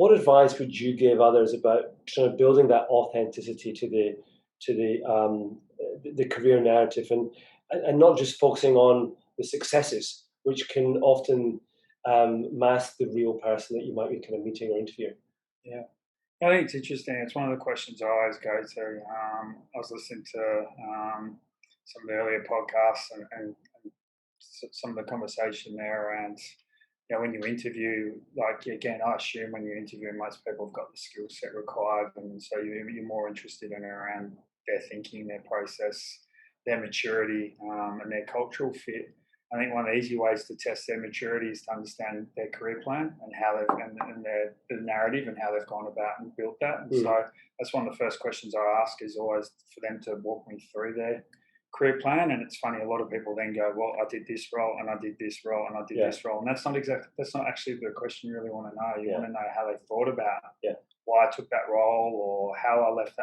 what advice would you give others about sort of building that authenticity to the career narrative, and not just focusing on the successes, which can often mask the real person that you might be kind of meeting or interviewing? Yeah. I think it's interesting. It's one of the questions I always go to. I was listening to some of the earlier podcasts and some of the conversation there around, when you interview, like, again, I assume when you interview, most people have got the skill set required, and so you're more interested in around their thinking, their process, their maturity, and their cultural fit. I think one of the easy ways to test their maturity is to understand their career plan and how they've and the narrative and how they've gone about and built that. And so that's one of the first questions I ask, is always for them to walk me through their career plan. And it's funny, a lot of people then go, well, I did this role and I did this role and I did this role, and that's not actually the question you really want to know. You want to know how they thought about why I took that role, or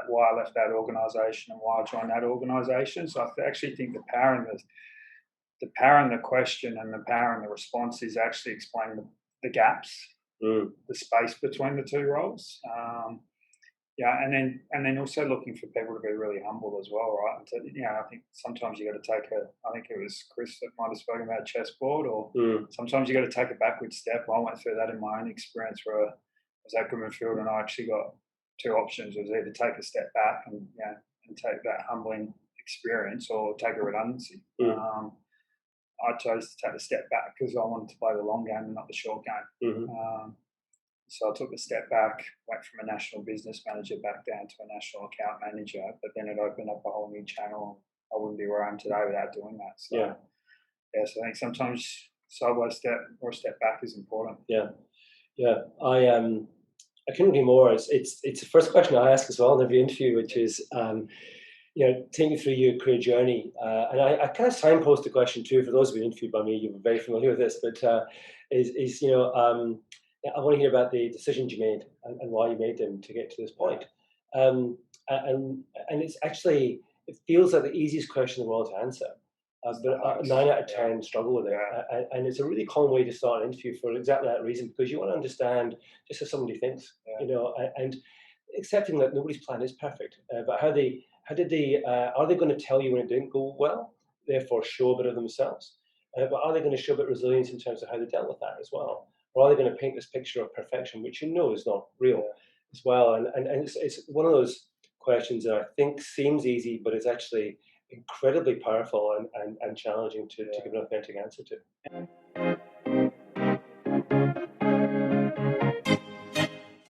why I left that organization and why I joined that organization. So I actually think the power in the question and the power in the response is actually explaining the gaps, the space between the two roles. And then also looking for people to be really humble as well, right? And I think sometimes you got to I think it was Chris that might have spoken about chessboard, or sometimes you got to take a backward step. I went through that in my own experience where I was at Goodman Field, and I actually got two options. It was either take a step back and take that humbling experience, or take a redundancy. I chose to take a step back because I wanted to play the long game and not the short game. So I took a step back, went from a national business manager back down to a national account manager, but then it opened up a whole new channel. I wouldn't be where I am today without doing that. So, so I think sometimes sideways step or a step back is important. I couldn't agree more. It's the first question I ask as well in every interview, which is, take me through your career journey. And I kind of signpost the question too, for those who have been interviewed by me, you're very familiar with this, but I want to hear about the decisions you made and why you made them to get to this point. And it's actually, it feels like the easiest question in the world to answer. But 9 out of 10 struggle with it. And it's a really common way to start an interview for exactly that reason, because you want to understand just how somebody thinks, and accepting that nobody's plan is perfect. But are they going to tell you when it didn't go well, therefore show a bit of themselves? But are they going to show a bit of resilience in terms of how they dealt with that as well? Or are they going to paint this picture of perfection, which is not real as well? And it's one of those questions that I think seems easy, but it's actually incredibly powerful and challenging to give an authentic answer to.